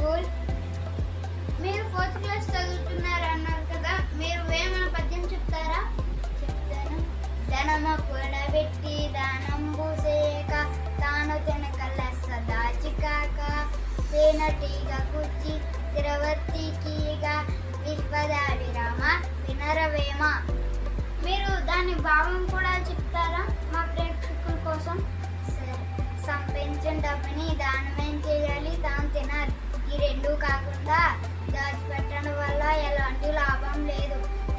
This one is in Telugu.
స్కూల్. మీరు 4th క్లాస్ చదువుతున్నారు అన్నారు కదా, మీరు వేమన పద్యం చెప్తారా? చెప్తాను. ధనము కూడబెట్టి దానంబు చేయక తాను తినకల సదాచికాక తేనటీగ కుచ్చి తిరవర్తికిగా విశ్వద విరామ వినరవేమ. మీరు దాని భావం కూడా చెప్తారా మా ప్రేక్షకుల కోసం? సరే. సంపాదించిన డబ్బుని దానమేం చేయాలి, తాను తినాలి. ఈ రెండు కాకుండా దాచిపెట్టడం వల్ల ఎలాంటి లాభం లేదు.